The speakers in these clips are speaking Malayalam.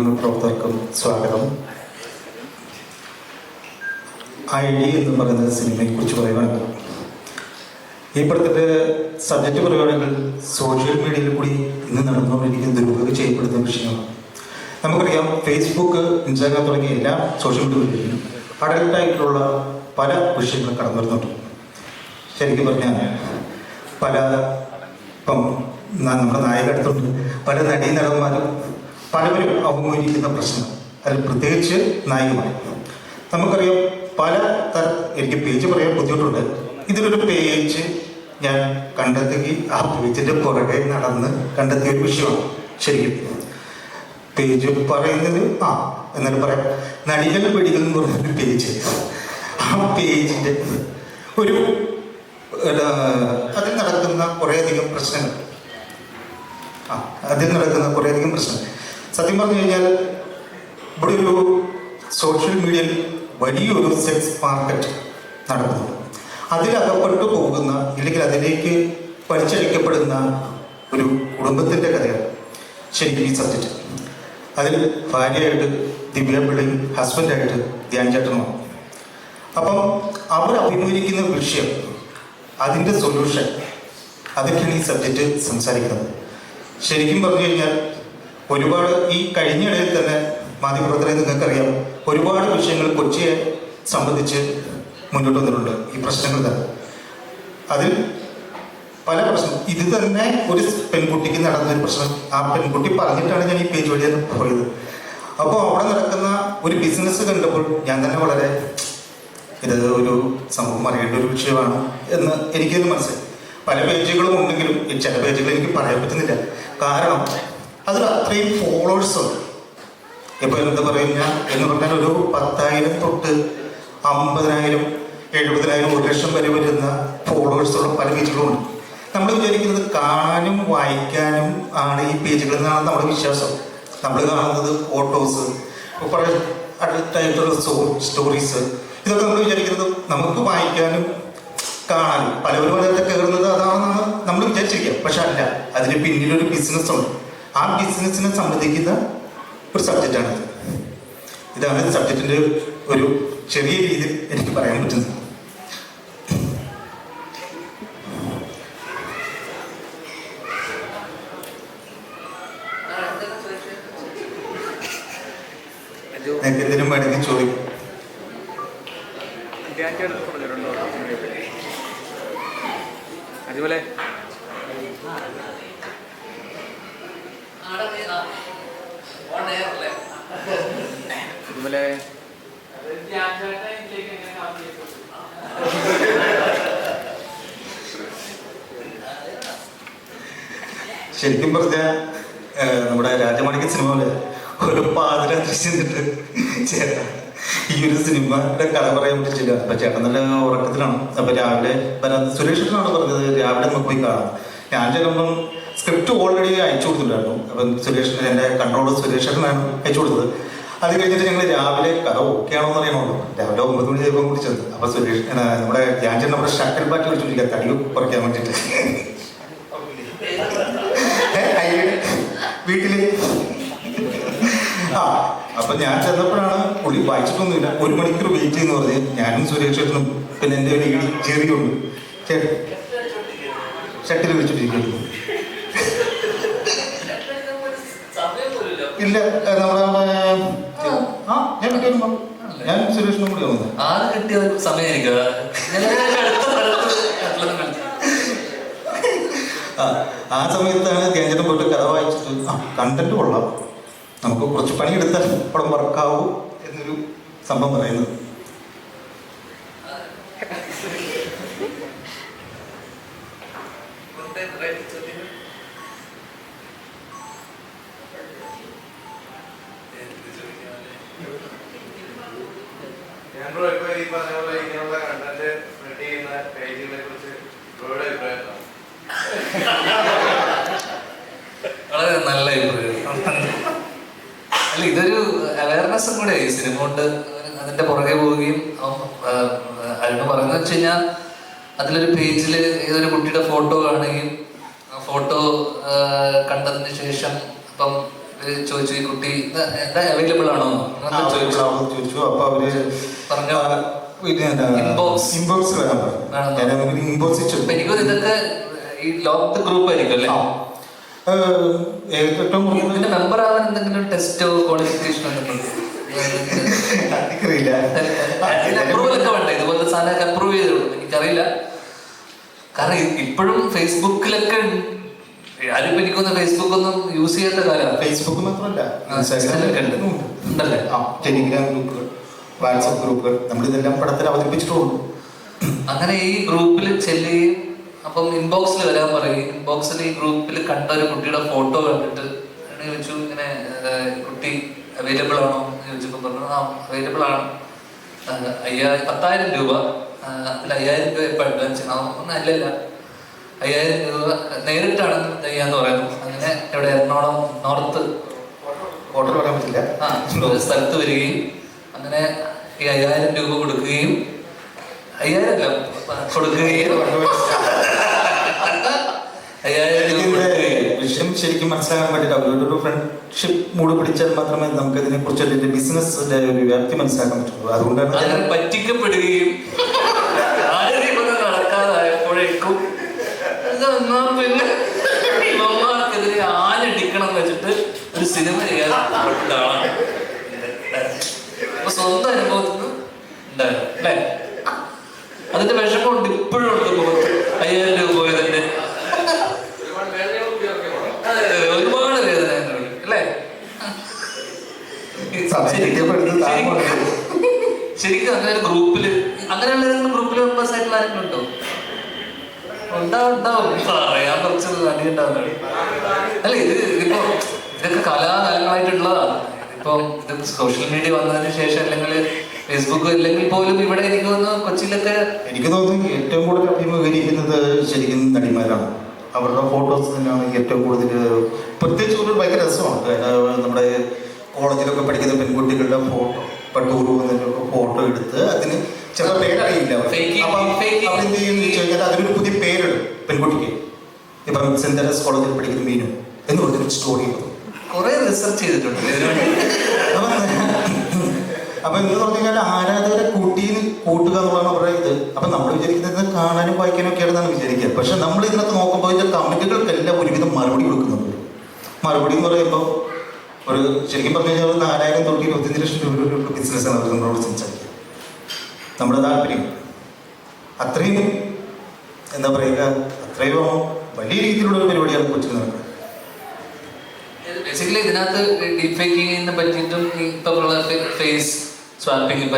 മാധ്യമപ്രവർത്തകർക്കും സ്വാഗതം. ഐഡി എന്ന് പറയുന്ന സിനിമയെക്കുറിച്ച് പറയുകയാണെങ്കിൽ ഈ പടത്തിൻ്റെ സബ്ജക്റ്റ് പറയുകയാണെങ്കിൽ സോഷ്യൽ മീഡിയയിൽ കൂടി ഇന്ന് നടന്നുകൊണ്ടിരിക്കുന്ന ദുരുപയോഗം ചെയ്യപ്പെടുന്ന വിഷയമാണ്. നമുക്കറിയാം, ഫേസ്ബുക്ക്, ഇൻസ്റ്റാഗ്രാം തുടങ്ങിയ എല്ലാ സോഷ്യൽ മീഡിയകളിലും അഡൽട്ടായിട്ടുള്ള പല വിഷയങ്ങളും കടന്നു വരുന്നുണ്ട്. ശരിക്കും പറഞ്ഞാൽ ഇപ്പം നമ്മുടെ നായക അടുത്തുണ്ട്, പല നടീനടന്മാരും പലവരും അഭിമുഖീകരിക്കുന്ന പ്രശ്നം, അതിൽ പ്രത്യേകിച്ച് നായികമാർ. നമുക്കറിയാം, എനിക്ക് പേജ് പറയാൻ ബുദ്ധിമുട്ടുണ്ട്. ഇതിലൊരു പേജ് ഞാൻ കണ്ടെത്തുകയും ആ പേജിൻ്റെ പുറകെ നടന്ന് കണ്ടെത്തിയ ഒരു വിഷയമാണ്. ശരിക്കും പേജ് പറയുന്നത് എന്നാലും പറയാം, നടികൾ വെടികൾ എന്ന് പറഞ്ഞൊരു പേജ്. ആ പേജിൻ്റെ അതിൽ നടക്കുന്ന കുറേയധികം പ്രശ്നങ്ങൾ സത്യം പറഞ്ഞു കഴിഞ്ഞാൽ ഇവിടെ ഒരു സോഷ്യൽ മീഡിയയിൽ വലിയൊരു സെക്സ് മാർക്കറ്റ് നടക്കുന്നുണ്ട്. അതിലകപ്പെട്ടു പോകുന്ന, ഇല്ലെങ്കിൽ അതിലേക്ക് വലിച്ചഴിക്കപ്പെടുന്ന ഒരു കുടുംബത്തിൻ്റെ കഥയാണ് ശരിക്കും ഈ സബ്ജക്റ്റ്. അതിൽ ഭാര്യയായിട്ട് ദിവ്യ പിള്ളയും ഹസ്ബൻഡായിട്ട് ധ്യാൻ ചേട്ടനുമാണ്. അപ്പം അവർ അഭിമുഖീകരിക്കുന്ന വിഷയം, അതിൻ്റെ സൊല്യൂഷൻ, അതൊക്കെയാണ് ഈ സബ്ജക്റ്റ് സംസാരിക്കുന്നത്. ശരിക്കും പറഞ്ഞു കഴിഞ്ഞാൽ ഒരുപാട് ഈ കഴിഞ്ഞിടയിൽ തന്നെ മാധ്യമപ്രവർത്തകരെ നിങ്ങൾക്കറിയാം, ഒരുപാട് വിഷയങ്ങൾ കൊച്ചിയെ സംബന്ധിച്ച് മുന്നോട്ട് വന്നിട്ടുണ്ട്. ഈ പ്രശ്നങ്ങൾ തന്നെ, അതിൽ പല പ്രശ്നം, ഇത് തന്നെ ഒരു പെൺകുട്ടിക്ക് നടന്നൊരു പ്രശ്നം. ആ പെൺകുട്ടി പറഞ്ഞിട്ടാണ് ഞാൻ ഈ പേജ് വഴി പോയത്. അപ്പോൾ അവിടെ നടക്കുന്ന ഒരു ബിസിനസ് കണ്ടപ്പോൾ ഞാൻ തന്നെ വളരെ ഇത് ഒരു സമൂഹം അറിയേണ്ട ഒരു വിഷയമാണ് എന്ന് എനിക്കത് മനസ്സിലായി. പല പേജുകളും ഉണ്ടെങ്കിലും ചില പേജുകൾ എനിക്ക് പറയാൻ പറ്റുന്നില്ല. കാരണം അതിൽ അത്രയും ഫോളോവേഴ്സുണ്ട്. ഇപ്പോൾ എന്താ പറയുക എന്ന് പറഞ്ഞാൽ ഒരു 10,000 തൊട്ട് 50,000, 70,000, 1,00,000 വരെ വരുന്ന ഫോളോവേഴ്സുള്ള പല പേജുകളുമുണ്ട്. നമ്മൾ വിചാരിക്കുന്നത് കാണാനും വായിക്കാനും ആണ് ഈ പേജുകളിൽ നിന്നാണ് നമ്മുടെ വിശ്വാസം. നമ്മൾ കാണുന്നത് ഫോട്ടോസ്, കുറേ അടുത്തായിട്ടുള്ള സ്റ്റോറീസ്, ഇതൊക്കെ നമ്മൾ വിചാരിക്കുന്നത് നമുക്ക് വായിക്കാനും കാണാനും. പലവരും അതിനകത്ത് കയറുന്നത് അതാണെന്നാണ് നമ്മൾ വിചാരിച്ചിരിക്കുക. പക്ഷെ അല്ല, അതിന് പിന്നിലൊരു ബിസിനസ് ഉണ്ട്. ആ ബിസിനസ്സിനെ സംബന്ധിക്കുന്ന ഒരു സബ്ജക്റ്റാണ് ഇത്. ഇതാണ് സബ്ജക്റ്റിൻ്റെ ഒരു ചെറിയ രീതിയിൽ എനിക്ക് പറയാൻ പറ്റുന്നത്. എനിക്ക് എന്തിനും വേണമെങ്കിൽ ചോദിക്കും. അതുപോലെ ശരിക്കും പറഞ്ഞാൽ നമ്മുടെ രാജമാണിക്യ സിനിമയില് ഒരു പാതിരാത്രി ചെന്നിട്ട് ചേട്ടാ ഈ ഒരു സിനിമയുടെ കഥ പറയാൻ പറ്റില്ല. അപ്പൊ ചേട്ടൻ നല്ല ഉറക്കത്തിലാണ്. അപ്പൊ രാവിലെ സുരേഷനാണ് പറഞ്ഞത് രാവിലെ നമുക്ക് പോയി കാണാം. ഞാൻ ചെല്ലുമ്പം സ്ക്രിപ്റ്റ് ഓൾറെഡി അയച്ചു കൊടുത്തിട്ടുണ്ടായിരുന്നു. അപ്പം സുരേഷിന്, എൻ്റെ കൺട്രോളർ സുരേഷനാണ് അയച്ചു കൊടുത്തത്. അത് കഴിഞ്ഞിട്ട് ഞങ്ങൾ രാവിലെ കഥ ഓക്കെ ആണോ എന്ന് അറിയണമല്ലോ. രാവിലെ 9 മണി ആയപ്പോൾ കൂടി ചെന്നു. അപ്പൊ സുരേഷ് നമ്മുടെ ഞാൻ ചെന്ന് നമ്മുടെ ഷട്ടിൽ ബാറ്റ് വെച്ചിട്ടില്ല, തടി കുറയ്ക്കാൻ വേണ്ടിയിട്ട് വീട്ടില്. അപ്പൊ ഞാൻ ചെന്നപ്പോഴാണ് പുള്ളി വായിച്ചിട്ടൊന്നുമില്ല. 1 മണിക്കൂർ വെയിറ്റ് ചെയ്യുന്ന പറഞ്ഞ് ഞാനും സുരേഷനും പിന്നെ എൻ്റെ ഒരു ചെറിയുണ്ട് ഷട്ടിൽ വെച്ചിട്ടിരിക്കുന്നു. ഇല്ല, ഞാൻ സുരേഷിനും കൂടി വന്നത് ആ സമയത്താണ് ധ്യാനം പോയിട്ട് കഥ വായിച്ചിട്ട് കണ്ടന്റ് കൊള്ളാം, നമുക്ക് കുറച്ച് പണിയെടുത്താൽ പടം വർക്കാവൂ എന്നൊരു സംഭവം പറയുന്നത്. വളരെ നല്ല അല്ല, ഇതൊരു അവയർനെസ്സും കൂടെ ഈ സിനിമ കൊണ്ട് അതിന്റെ പുറകെ പോവുകയും അരുണ് പറയുന്നത് വെച്ച് കഴിഞ്ഞാൽ അതിലൊരു പേജിൽ ഏതൊരു കുട്ടിയുടെ ഫോട്ടോ കാണുകയും ആ ഫോട്ടോ കണ്ടതിന് ശേഷം അപ്പം ചോദിച്ചു ഈ കുട്ടി എന്താ അവൈലബിൾ ആണോ ചോദിച്ചു. അപ്പൊ അവര് പറഞ്ഞു ഇൻബോക്സ് വരാൻ പറഞ്ഞു. ഇൻബോക്സ് എനിക്ക് ഇതൊക്കെ ഈ ലോക്ക്ഡ് ഗ്രൂപ്പ് ആയിരിക്കും അല്ലേ? ഏറ്റവും കൂടുതൽ മെമ്പർ ആവാൻ എന്തെങ്കിലും ടെസ്റ്റോ ക്വാളിഫിക്കേഷനോ എനിക്കറിയില്ല. അപ്രൂവൽ ഒക്കെ വേണ്ട, ഇതുപോലത്തെ സാധനമൊക്കെ അപ്രൂവ് ചെയ്തോളൂ. എനിക്കറിയില്ല, കാരണം ഇപ്പോഴും ഫേസ്ബുക്കിലൊക്കെ ആരും എനിക്കൊന്നും ഫേസ്ബുക്ക് ഒന്നും യൂസ് ചെയ്യാത്ത കാലമാണ്. ഫേസ്ബുക്ക് മാത്രമല്ല, ഉണ്ടല്ലേ? ടെലിഗ്രാം ഗ്രൂപ്പുകൾ, വാട്സപ്പ് ഗ്രൂപ്പുകൾ, നമ്മളിതെല്ലാം പടത്തിൽ അവതരിപ്പിച്ചിട്ടുള്ളൂ. അങ്ങനെ ഈ ഗ്രൂപ്പിൽ ചെല്ലുകയും അപ്പം ഇൻബോക്സിൽ വരാൻ പറയും. ഇൻബോക്സിൽ ഈ ഗ്രൂപ്പിൽ കണ്ട ഒരു കുട്ടിയുടെ ഫോട്ടോ കണ്ടിട്ട് ചോദിച്ചു ഇങ്ങനെ കുട്ടി അവൈലബിൾ ആണോ എന്ന് ചോദിച്ചപ്പോൾ പറഞ്ഞു അവൈലബിൾ ആണ്, 10,000 രൂപ, അതിൽ 5,000 രൂപ ഇപ്പം അഡ്വാൻസ് ചെയ്യണം. ഒന്നും അല്ലല്ല, 5,000 രൂപ നേരിട്ടാണ് ചെയ്യാന്ന് പറയുന്നു. അങ്ങനെ ഇവിടെ എറണാകുളം നോർത്ത് ഓർഡർ പറയാൻ പറ്റില്ല ഒരു സ്ഥലത്ത് വരികയും അങ്ങനെ ഈ 5,000 രൂപ കൊടുക്കുകയും 5,000 അല്ല കൊടുക്കുകയും 5,000 രൂപ വിഷയം ശരിക്കും മനസ്സിലാക്കാൻ വേണ്ടിയിട്ട് അവരോടൊരു ഫ്രണ്ട്ഷിപ്പ് മൂഡ് പിടിച്ചാൽ മാത്രമേ നമുക്ക് ഇതിനെ കുറിച്ച് ബിസിനസ് ഒരു വ്യാപ്തി മനസ്സിലാക്കാൻ പറ്റുള്ളൂ. അതുകൊണ്ടാണ് അങ്ങനെ പറ്റിക്കപ്പെടുകയും നടക്കാതായപ്പോഴേക്കും പിന്നെ ഇവന്മാർക്കെതിരെ ആഞ്ഞടിക്കണം എന്ന് വെച്ചിട്ട് ഒരു സിനിമ ചെയ്യാൻ ആളാണ്. അപ്പൊ സ്വന്തം അനുഭവത്തിൽ ഉണ്ടായിരുന്നു അല്ലേ? അതിന്റെ വിഷമമുണ്ട്, ഇപ്പോഴും ഉണ്ട് മുഖത്ത്. 5,000 രൂപ പോയതിന്റെ ഒരുപാട് വേദന അല്ലേ? ശരിക്കും അങ്ങനെ ഒരു ഗ്രൂപ്പില് അങ്ങനെയുള്ള ഏതെങ്കിലും ഗ്രൂപ്പിൽ മെമ്പേഴ്സ് ആയിട്ടുള്ള ആരെങ്കിലും ഉണ്ടോ? ഉണ്ടാവും പറയാൻ കുറച്ച് അടിയുണ്ടാവുന്നതാണ് അല്ല. ഇതിപ്പോ ഇതൊക്കെ കലാകാലങ്ങളായിട്ടുള്ളതാണ്. ഇപ്പൊ ഇത് സോഷ്യൽ മീഡിയ വന്നതിന് ശേഷം അല്ലെങ്കിൽ ഫേസ്ബുക്ക് അല്ലെങ്കിൽ പോലും ഇവിടെ എനിക്ക് തോന്നുന്നു കൊച്ചിയിലൊക്കെ എനിക്ക് തോന്നുന്നു ഏറ്റവും കൂടുതൽ അഭിമുഖീകരിക്കുന്നത് ശരിക്കും നടിമാരാണ്. അവരുടെ ഫോട്ടോസ് തന്നെയാണ് ഏറ്റവും കൂടുതൽ. പ്രത്യേകിച്ച് ഒരു ഭയങ്കര രസമാണ്. നമ്മുടെ കോളേജിലൊക്കെ പഠിക്കുന്ന പെൺകുട്ടികളുടെ ഫോട്ടോ, ഇപ്പം ടൂർ പോകുന്നതിൻ്റെയൊക്കെ ഫോട്ടോ എടുത്ത് അതിന് ചില പേരറിയില്ല. അപ്പം അവരെന്ത് ചെയ്യുമെന്ന് വെച്ച് കഴിഞ്ഞാൽ അതിനൊരു പുതിയ പേരിടും പെൺകുട്ടിക്ക്. ഇപ്പം സെന്റ് തെരേസ് കോളേജിൽ പഠിക്കുന്ന മീനു എന്ന് പറഞ്ഞൊരു സ്റ്റോറി കുറെ റിസർച്ച് ചെയ്തിട്ടുണ്ട്. അപ്പൊ എന്ന് പറഞ്ഞു കഴിഞ്ഞാൽ ആരാധകരെ കൂട്ടുക എന്നുള്ളതാണ് അവരുടെ ഇത്. അപ്പൊ നമ്മൾ വിചാരിക്കുന്നത് കാണാനും വായിക്കാനും ഒക്കെ ആണെന്നാണ് വിചാരിക്കുക. പക്ഷെ നമ്മൾ ഇതിനകത്ത് നോക്കുമ്പോൾ ഇതിന്റെ കമന്റുകൾക്കെല്ലാം ഒരുവിധം മറുപടി കൊടുക്കുന്നുണ്ട്. മറുപടി എന്ന് പറയുമ്പോൾ ഒരു ശരിക്കും പറഞ്ഞു കഴിഞ്ഞാൽ 4,000 തൊട്ട് 25 ലക്ഷം രൂപയുടെ ബിസിനസ്സാണ് അവർ നമ്മളോട് സംസാരിക്കുക. നമ്മുടെ താല്പര്യം അത്രയും എന്താ പറയുക, അത്രയും വലിയ രീതിയിലുള്ള ഒരു പരിപാടിയാണ് കൊച്ചിൽ നടക്കുന്നത്. ബേസിക്കലി ഇതിനകത്ത് ഡീപ് ഫേക്കിങ്ങിനെ പറ്റിയിട്ടും ഇപ്പൊ ഉള്ള ഫേസ് സ്വാപ്പിംഗ്, ഇപ്പൊ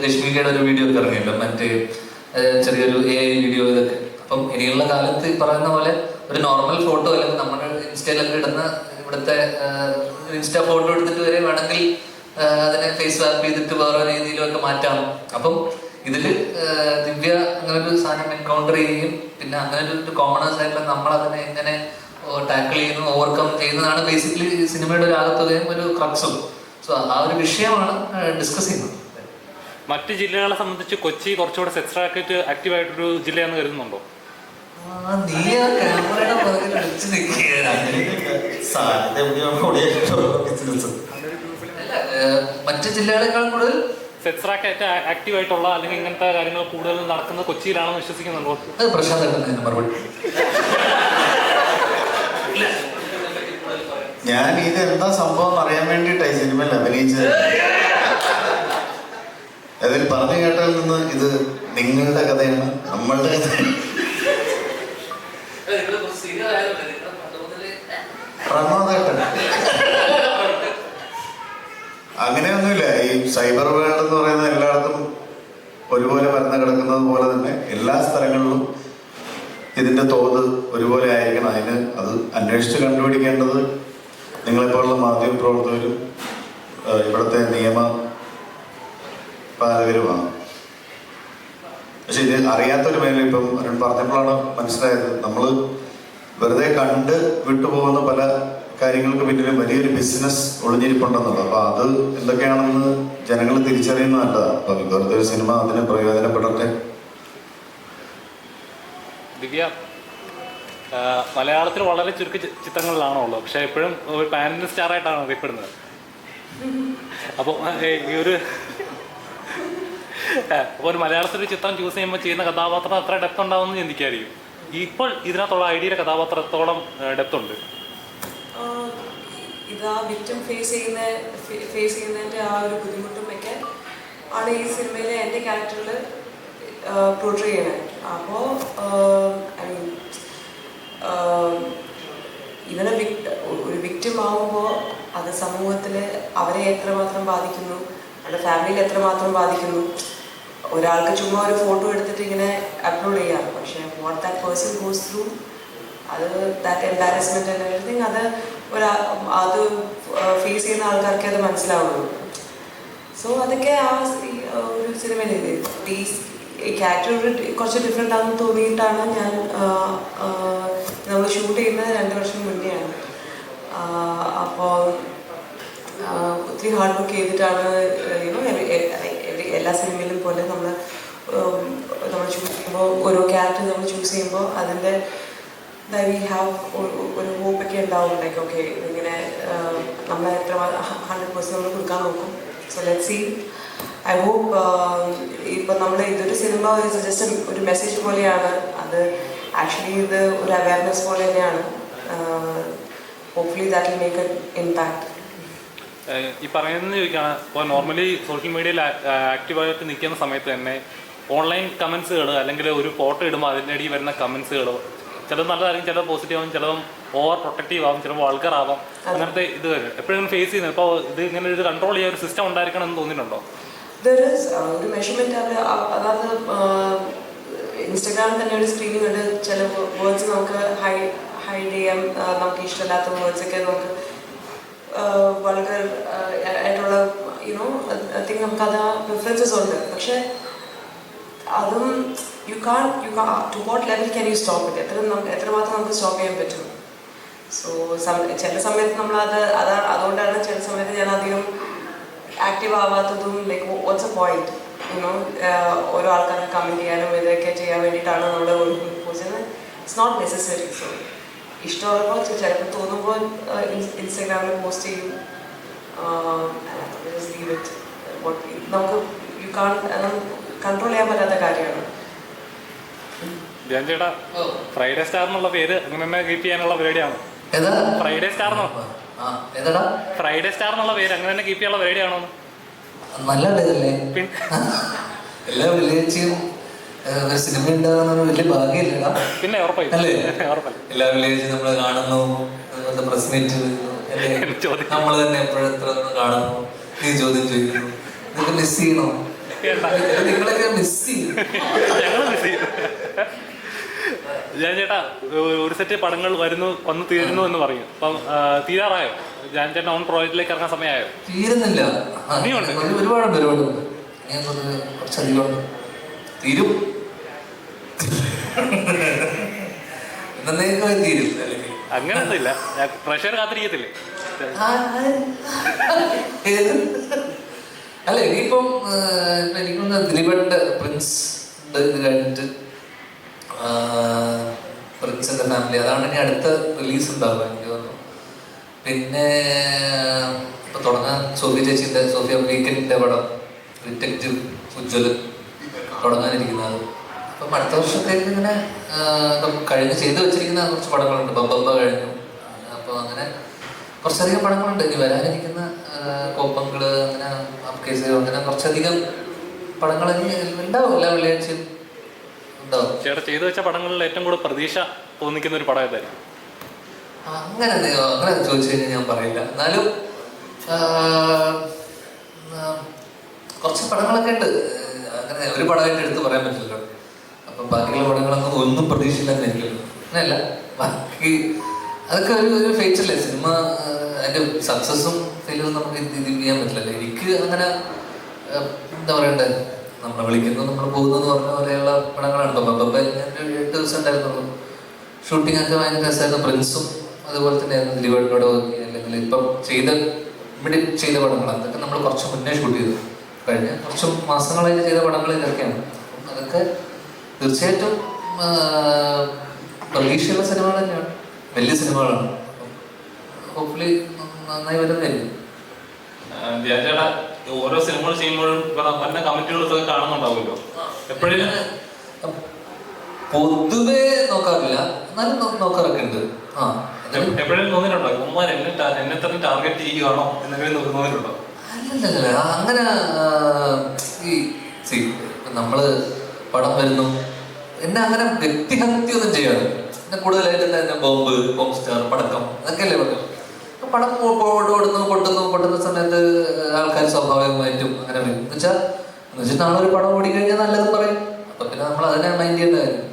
രശ്മികയുടെ ഒരു വീഡിയോ ഒക്കെ ഇറങ്ങിയല്ലോ, മറ്റേ ചെറിയൊരു AI വീഡിയോ ഇതൊക്കെ. അപ്പം ഇനിയുള്ള കാലത്ത് ഈ പറയുന്ന പോലെ ഒരു നോർമൽ ഫോട്ടോ അല്ലെങ്കിൽ നമ്മുടെ ഇൻസ്റ്റയിലൊക്കെ ഇടുന്ന ഇവിടുത്തെ ഇൻസ്റ്റ ഫോട്ടോ എടുത്തിട്ട് വരെ വേണമെങ്കിൽ അതിനെ ഫേസ് സ്വാപ്പ് ചെയ്തിട്ട് വേറെ രീതിയിലൊക്കെ മാറ്റാം. അപ്പം ഇതിൽ ദിവ്യ അങ്ങനെ ഒരു സാധനം എൻകൗണ്ടർ ചെയ്യുകയും പിന്നെ അങ്ങനെ ഒരു കോമണേഴ്സ് ആയിട്ടുള്ള നമ്മളതിനെ എങ്ങനെ ടാക്കിൾ ചെയ്യുന്നു, ഓവർകം ചെയ്യുന്നതാണ് ബേസിക്കലി സിനിമയുടെ ഒരു ആകത്തുകയും ഒരു ക്രക്സും. സോ ആ ഒരു വിഷയമാണ് ഡിസ്കസ് ചെയ്യുന്നത്. മറ്റ് ജില്ലകളെ സംബന്ധിച്ച് കൊച്ചി കുറച്ചുകൂടെ സെക്സ് റാക്കറ്റ് ആക്റ്റീവ് ആയിട്ടൊരു ജില്ലയാണെന്ന് കരുതുന്നുണ്ടോ? നീ ആ ക്യാമറയുടെ പുറകിൽ അടിച്ചു മറ്റു ജില്ലകളെക്കാളും കൂടുതൽ സെക്സ് റാക്കറ്റ് ആക്റ്റീവ് ആയിട്ടുള്ള അല്ലെങ്കിൽ ഇങ്ങനത്തെ കാര്യങ്ങൾ കൂടുതൽ നടക്കുന്നത് കൊച്ചിയിലാണെന്ന് വിശ്വസിക്കുന്നുണ്ടോ? അത് പ്രശാന്ത് മറുപടി. ഞാൻ ഇത് എന്താ സംഭവം അറിയാൻ വേണ്ടിയിട്ടായി സിനിമയിൽ അഭിനയിച്ചത്. അതിൽ പറഞ്ഞു കേട്ടാൽ നിന്ന് ഇത് നിങ്ങളുടെ കഥയാണ്, നമ്മളുടെ കഥയാണ്. പ്രമോദേട്ടൻ അങ്ങനെയൊന്നുമില്ല. ഈ സൈബർ വേൾഡ് എന്ന് പറയുന്നത് എല്ലായിടത്തും ഒരുപോലെ പരന്ന് കിടക്കുന്നത് പോലെ തന്നെ എല്ലാ സ്ഥലങ്ങളിലും ഇതിന്റെ തോത് ഒരുപോലെ ആയിരിക്കണം. അതിന് അത് അന്വേഷിച്ച് കണ്ടുപിടിക്കേണ്ടത് നിങ്ങളെപ്പോലുള്ള മാധ്യമ പ്രവർത്തകരും ഇവിടുത്തെ നിയമ പാലകരുമാണ്. പക്ഷെ ഇത് അറിയാത്തൊരു മേഖല ഇപ്പം അരുൺ പറഞ്ഞപ്പോഴാണ് മനസ്സിലായത്. നമ്മൾ വെറുതെ കണ്ട് വിട്ടുപോകുന്ന പല കാര്യങ്ങൾക്ക് പിന്നിലും വലിയൊരു ബിസിനസ് ഒളിഞ്ഞിരിപ്പുണ്ടെന്നുള്ളത്. അപ്പൊ അത് എന്തൊക്കെയാണെന്ന് ജനങ്ങൾ തിരിച്ചറിയുന്നത് നല്ലതാണ്. അപ്പൊ ഇതുപോലത്തെ ഒരു സിനിമ അതിന് പ്രയോജനപ്പെടട്ടെ. ദിവ്യ, മലയാളത്തിൽ വളരെ ചുരുക്ക ചിത്രങ്ങളിലാണോ ഉള്ളത്, പക്ഷെ എപ്പോഴും ഒരു പാൻ സ്റ്റാർ ആയിട്ടാണ് അറിയപ്പെടുന്നത്. അപ്പോൾ ഈ ഒരു മലയാളത്തിൽ ചിത്രം ചൂസ് ചെയ്യുമ്പോൾ ചെയ്യുന്ന കഥാപാത്രം അത്ര ഡെപ്ത് ഉണ്ടാവുമെന്ന് ചിന്തിക്കായിരിക്കും. ഇപ്പോൾ ഇതിനകത്തുള്ള ഐഡിയയുടെ കഥാപാത്രത്തോളം ഡെപ്ത് ഉണ്ട്. ഇത് ആ വിക്ടിം ഫേസ് ചെയ്യുന്നതിൻ്റെ ആ ഒരു ബുദ്ധിമുട്ടും ഒക്കെ ആണ് ഈ സിനിമയിലെ എൻ്റെ ക്യാരക്ടറിൽ പോർട്രേ ചെയ്യണത്. അപ്പോൾ ഐ മീൻ ഇവനെ ഒരു വിക്ടിം ആവുമ്പോൾ അത് സമൂഹത്തിൽ അവരെ എത്രമാത്രം ബാധിക്കുന്നു, അവരുടെ ഫാമിലിയിൽ എത്രമാത്രം ബാധിക്കുന്നു. ഒരാൾക്ക് ചുമ്മാ ഒരു ഫോട്ടോ എടുത്തിട്ട് ഇങ്ങനെ അപ്ലോഡ് ചെയ്യാം, പക്ഷേ what that person goes through, അത് ദാറ്റ് എംബാരസ്മെൻറ്റ് ആൻഡ് എവരിതിങ്, അത് ഫേസ് ചെയ്യുന്ന ആൾക്കാർക്ക് അത് മനസ്സിലാവുള്ളൂ. സോ അതൊക്കെ ആ ഒരു സിനിമയിൽ ഈ ക്യാരക്ടർ കുറച്ച് ഡിഫറെൻ്റ് ആണെന്ന് തോന്നിയിട്ടാണ് നമ്മൾ ഷൂട്ട് ചെയ്യുന്നത് 2 വർഷം മുന്നെയാണ്. അപ്പോൾ ഒത്തിരി ഹാർഡ് വർക്ക് ചെയ്തിട്ടാണ് എല്ലാ സിനിമയിലും പോലെ നമ്മൾ ചൂസ് ചെയ്യുമ്പോൾ ഓരോ ക്യാരക്ടർ നമ്മൾ ചൂസ് ചെയ്യുമ്പോൾ അതിൻ്റെ വി ഹാവ് ഒരു ഹോപ്പൊക്കെ ഉണ്ടാവും. ലൈക്ക് ഓക്കെ ഇങ്ങനെ നമ്മൾ എത്ര 100% നമ്മൾ കൊടുക്കാൻ നോക്കും. So let's see. I hope ഇപ്പം നമ്മൾ ഇതൊരു സിനിമ ജസ്റ്റ് ഒരു മെസ്സേജ് പോലെയാണ്, അത് ആക്ച്വലി ഇത് ഒരു അവയർനെസ് പോലെ തന്നെയാണ്. Hopefully that will make an impact. ഈ പറയുന്നത് ചോദിക്കുകയാണ്, ഇപ്പോൾ നോർമലി സോഷ്യൽ മീഡിയയിൽ ആക്റ്റീവായിട്ട് നിൽക്കുന്ന സമയത്ത് തന്നെ ഓൺലൈൻ കമൻസുകൾ അല്ലെങ്കിൽ ഒരു ഫോട്ടോ ഇടുമ്പോൾ അതിനിടയിൽ വരുന്ന കമൻസുകൾ ചിലത് നല്ലതായിരിക്കും, ചിലത് പോസിറ്റീവ് ആവും, ചിലതും ഓവർ പ്രൊട്ടക്റ്റീവ് ആവും, ചിലപ്പോൾ വൾഗർ ആവാം. അങ്ങനത്തെ ഇത് വരും എപ്പോഴും ഫേസ് ചെയ്യുന്നത്. ഇപ്പോൾ ഇത് ഇങ്ങനെ ഒരു കൺട്രോൾ ചെയ്യാൻ ഒരു സിസ്റ്റം ഉണ്ടായിരിക്കണം എന്ന് തോന്നിയിട്ടുണ്ടോ? ഒരു മെഷർമെൻറ്റ് അതായത് ഇൻസ്റ്റഗ്രാമിൽ തന്നെ ഒരു സ്ക്രീനിങ് ഉണ്ട്. ചില വേർഡ്സ് നമുക്ക് ഹൈഡ് ചെയ്യാം, നമുക്ക് ഇഷ്ടമില്ലാത്ത വേർഡ്സൊക്കെ നമുക്ക് വളരെ ആയിട്ടുള്ള തിങ് നമുക്കത് പ്രിഫറൻസസ് ഉണ്ട്. പക്ഷേ അതും you to what level can you stop it, എത്രമാത്രം നമുക്ക് സ്റ്റോപ്പ് ചെയ്യാൻ പറ്റും. സോ ചില സമയത്ത് നമ്മളത് അതുകൊണ്ടാണ് ചില സമയത്ത് ഞാൻ അധികം ആക്റ്റീവ് ആവാത്തതും. ലൈക്ക് വാട്ട്സ് എ പോയിന്റ് ഓരോ ആൾക്കാർക്ക് കമൻറ്റ് ചെയ്യാനും ഇതൊക്കെ ചെയ്യാൻ വേണ്ടിയിട്ടാണ് നമ്മൾ post. It's not necessary. So ഇഷ്ടമുള്ളപ്പോൾ ചിലപ്പോൾ തോന്നുമ്പോൾ ഇൻസ്റ്റാഗ്രാമിൽ പോസ്റ്റ് ചെയ്യും. നമുക്ക് കൺട്രോൾ ചെയ്യാൻ പറ്റാത്ത കാര്യമാണ്. ചേട്ടാ, ഫ്രൈഡേ സ്റ്റാർ എന്നുള്ള പേര് അങ്ങനെ തന്നെ കീപ്പ് ചെയ്യാനുള്ള പരിപാടിയാണോ? ഫ്രൈഡേ സ്റ്റാർ ഫ്രൈഡേ സ്റ്റാർ എന്നുള്ള പേര് അങ്ങനെ തന്നെ കീപ്പ് ചെയ്യാനുള്ള പരിപാടിയാണോ? നല്ല പേരല്ലേ. എല്ലാ വെള്ളിയാഴ്ചയും ഒരു സിനിമ ഉണ്ടാകുന്ന വലിയ ഭാഗ്യമില്ലടാ. പിന്നെ ഉറപ്പായി അല്ലേ? എല്ലാ വെള്ളിയാഴ്ചയും നമ്മൾ കാണുന്നു, പ്രസ് മീറ്റ് നമ്മൾ തന്നെ എപ്പോഴെത്ര കാണുന്നു, നീ ചോദ്യം ചോദിക്കുന്നു. ഇതൊക്കെ മിസ് ചെയ്യണോ? നിങ്ങളൊക്കെ മിസ് ചെയ്യും. ഞാൻ ചേട്ടാ, ഒരു സെറ്റ് പടങ്ങൾ വന്ന് തീരുന്നു എന്ന് പറയും. അപ്പം തീരാറായോ? ഞാൻ ചേട്ടൻ ഓൺ പ്രോജക്റ്റിലേക്ക് ഇറങ്ങാൻ സമയമായോ? തീരുന്നില്ല, ഒരുപാടുണ്ട്. ഞാൻ കുറച്ചധികം തീരും. എന്നേക്കാൾ തീരും. അങ്ങനെ ഒന്നുമില്ല, പ്രഷർ കാത്തിരിക്കത്തില്ലേ? അല്ല, ഇനിയിപ്പം എനിക്കൊന്ന് ദിലീപേട്ടൻ്റെ പ്രിൻസ് ഉണ്ട്. ഇത് കഴിഞ്ഞിട്ട് പ്രിൻസിൻ്റെ ഫാമിലി, അതാണ് ഇനി അടുത്ത റിലീസ് ഉണ്ടാവുക എനിക്ക് തോന്നുന്നു. പിന്നെ ഇപ്പം തുടങ്ങാൻ സോഫിയ വീക്കെൻഡിൻ്റെ പടം ഡിറ്റക്റ്റീവ് ഉജ്ജ്വൽ തുടങ്ങാനിരിക്കുന്നത്. അപ്പം അടുത്ത വർഷത്തേക്ക് ഇങ്ങനെ ചെയ്തു വെച്ചിരിക്കുന്ന കുറച്ച് പടങ്ങളുണ്ട്. ബബ്ബ കഴിഞ്ഞു. അപ്പോൾ അങ്ങനെ കുറച്ചധികം പടങ്ങളുണ്ട് ഇനി വരാനിരിക്കുന്ന. കോപ്പങ്ങള്, അങ്ങനെ കേസ്, അങ്ങനെ കുറച്ചധികം പടങ്ങൾ ഉണ്ടാവും. എല്ലാ വെള്ളിയാഴ്ചയും ഉണ്ടാവും. ചേട്ടാ, ചെയ്തു വെച്ച പടങ്ങളിൽ ഏറ്റവും കൂടുതൽ പ്രതീക്ഷ തോന്നിക്കുന്ന ഒരു പടം ഏതായിരിക്കും? അങ്ങനെ ചോദിച്ചു കഴിഞ്ഞാൽ ഞാൻ പറയില്ല. എന്നാലും കുറച്ച് പടങ്ങളൊക്കെ ഉണ്ട്. അങ്ങനെ ഒരു പടമായിട്ട് എടുത്ത് പറയാൻ പറ്റില്ലല്ലോ. അപ്പം ബാക്കിയുള്ള പടങ്ങളൊന്നും ഒന്നും പ്രതീക്ഷയില്ലെന്നായിരിക്കുമല്ലോ. അങ്ങനെയല്ല, ബാക്കി അതൊക്കെ ഒരു ഫേച്ചല്ലേ. സിനിമ അതിൻ്റെ സക്സസ്സും ഫെയിലും നമുക്ക് ഇത് ചെയ്യാൻ പറ്റില്ലല്ലോ. എനിക്ക് അങ്ങനെ എന്താ പറയണ്ടേ, നമ്മളെ വിളിക്കുന്നു നമ്മൾ പോകുന്നു എന്ന് പറഞ്ഞ പോലെയുള്ള പടങ്ങളാണ്. ബബ്ബ ഞാൻ 8 ദിവസം ഉണ്ടായിരുന്നുള്ളൂ. ഷൂട്ടിംഗ് ഒക്കെ ഭയങ്കര രസമായിരുന്നു. പ്രിൻസും അതുപോലെ തന്നെ ദിലീപേട്ടനോട് അല്ലെങ്കിൽ ഇപ്പം ചെയ്ത പടങ്ങൾ അതൊക്കെ നമ്മൾ കുറച്ച് മുന്നേ ഷൂട്ട് ചെയ്തു. കഴിഞ്ഞ കുറച്ച് മാസങ്ങളായിട്ട് ചെയ്ത പടങ്ങൾ ഇതൊക്കെയാണ്. അതൊക്കെ തീർച്ചയായിട്ടും പ്രതീക്ഷയുള്ള സിനിമകൾ തന്നെയാണ്, വലിയ സിനിമകളാണ്. ഹോപ്പ്ഫുള്ളി നന്നായി വരുന്നതായിരിക്കും. ചേട്ടാ ഓരോ സിനിമകൾ ചെയ്യുമ്പോഴും പല കമന്റുകളൊക്കെ കാണുന്നുണ്ടാവുമല്ലോ, എപ്പോഴും പൊതുവേ നോക്കാറില്ല, എന്നാലും നോക്കാറൊക്കെ ഉണ്ട്. എപ്പോഴും തോന്നിയിട്ടുണ്ടോ ഉമ്മാൻ എന്നെ തന്നെ ടാർഗറ്റ് ചെയ്യുകയാണോ എന്തെങ്കിലും തോന്നിയിട്ടുണ്ടോ? അല്ലല്ല, അങ്ങനെ ഈ നമ്മള് പടം വരുന്നു എന്നെ അങ്ങനെ വ്യക്തിഹത്യൊന്നും ചെയ്യാറ്. എന്നെ കൂടുതലായിട്ട് എന്നെ ബോംബ് സ്റ്റാർ പടക്കം അതൊക്കെയല്ലേ പറഞ്ഞു. പടം പൊട്ടുന്ന സമയത്ത് ആൾക്കാർ സ്വാഭാവികമായിട്ടും അങ്ങനെ വരും. എന്നുവെച്ചാൽ നാളെ ഒരു പടം ഓടിക്കഴിഞ്ഞാൽ നല്ലത് പറയും. അപ്പൊ പിന്നെ നമ്മൾ അതിനെ മൈൻഡ് ചെയ്യേണ്ട കാര്യം.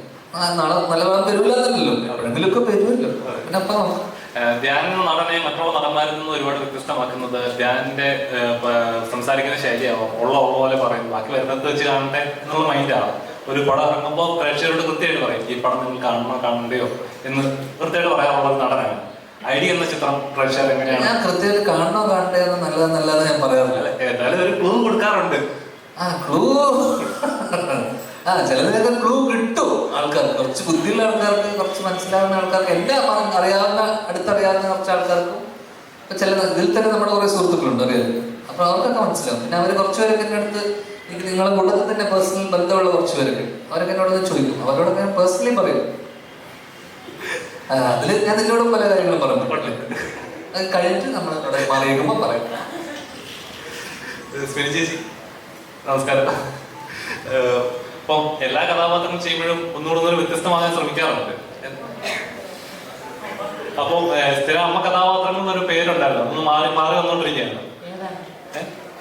നാളെ നല്ല പടം വരില്ല എന്നല്ലോ, എവിടെയെങ്കിലും ഒക്കെ വരുമല്ലോ. പിന്നെ അപ്പൊ ധ്യാൻ നടനെ മറ്റുള്ള നടന്മാരിൽ നിന്ന് ഒരുപാട് വ്യത്യസ്തമാക്കുന്നത് ധ്യാനിന്റെ സംസാരിക്കുന്ന ശൈലിയാവും. ഉള്ള പോലെ പറയും, ബാക്കി വരുന്നത് വെച്ച് കാണട്ടെ എന്നുള്ള മൈൻഡാണ്. ഒരു പടം ഇറങ്ങുമ്പോൾ പ്രേക്ഷകരോട് കൃത്യമായിട്ട് പറയും ഈ പടം നിങ്ങൾ കാണണ്ടയോ എന്ന് കൃത്യമായിട്ട് പറയാനുള്ള ഒരു നടനാണ്. ഐഡി എന്ന ചിത്രം പ്രേക്ഷകർ എങ്ങനെയാണ്? ഞാൻ കൃത്യമായിട്ട് കാണണ്ടയോ നല്ലതെന്നല്ലാതെ ഞാൻ പറയാറില്ല. ഏതായാലും ഒരു ക്ലൂ കൊടുക്കാറുണ്ട്. ചിലതിനൊക്കെ ക്ലൂ കിട്ടും ആൾക്കാർക്ക്. കുറച്ച് ബുദ്ധിയുള്ള ആൾക്കാർക്ക്, കുറച്ച് മനസ്സിലാവുന്ന ആൾക്കാർക്ക്, എന്നെ അടുത്തറിയാവുന്ന കുറച്ച് ആൾക്കാർക്കും ഇപ്പൊ ചില ഇതിൽ തന്നെ നമ്മുടെ കുറെ സുഹൃത്തുക്കളുണ്ട് അറിയാം. അപ്പൊ അവർക്കൊക്കെ മനസ്സിലാവും. പിന്നെ അവർ കുറച്ചുപേരൊക്കെ എൻ്റെ അടുത്ത് എനിക്ക് നിങ്ങളെ കൂട്ടത്തിൽ തന്നെ പേഴ്സണൽ ബന്ധമുള്ള കുറച്ച് പേരൊക്കെ അവരൊക്കെ എന്നോട് ചോദിക്കും. അവരോടൊക്കെ ഞാൻ പേഴ്സണലി പറയും. അതിൽ ഞാൻ നിന്നോടും പല കാര്യങ്ങളും പറഞ്ഞു. അത് കഴിഞ്ഞിട്ട് നമ്മൾ അവിടെ മാറിയേക്കുമ്പോൾ പറയും. ചേച്ചി നമസ്കാരം. അപ്പം എല്ലാ കഥാപാത്രങ്ങളും ചെയ്യുമ്പോഴും ഒന്നുകൂടെ വ്യത്യസ്തമാകാൻ ശ്രമിക്കാറുണ്ട്. അപ്പം സ്ഥിരം അമ്മ കഥാപാത്രങ്ങൾ എന്നൊരു പേരുണ്ടായിരുന്നു, ഒന്ന് മാറി വന്നോണ്ടിരിക്കുകയാണ്.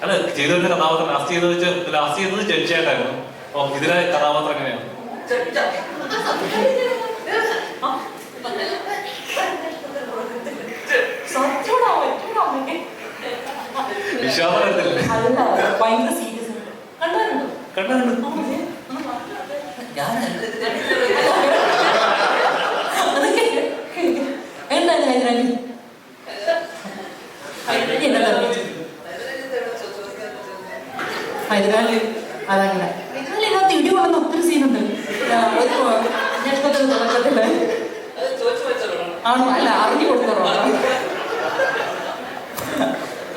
അല്ല, ചെയ്തതിന്റെ കഥാപാത്രം ലാസ്റ്റ് ചെയ്തത് ജഡ്ജിയായിട്ടായിരുന്നു. അപ്പൊ ഇതിലെ കഥാപാത്രം എങ്ങനെയാണ്? വിശ്വാസം എടുത്തില്ലേ? കണ്ടു ഞാൻ ഹൈദരാബാദ് അതങ്ങനെ ഇതിനകത്ത് ഇടി കൊള്ളുന്ന ഒത്തിരി സീനുണ്ട്. തുടക്കത്തില് ആണോ? അല്ല, അറിഞ്ഞു കൊടുത്തോ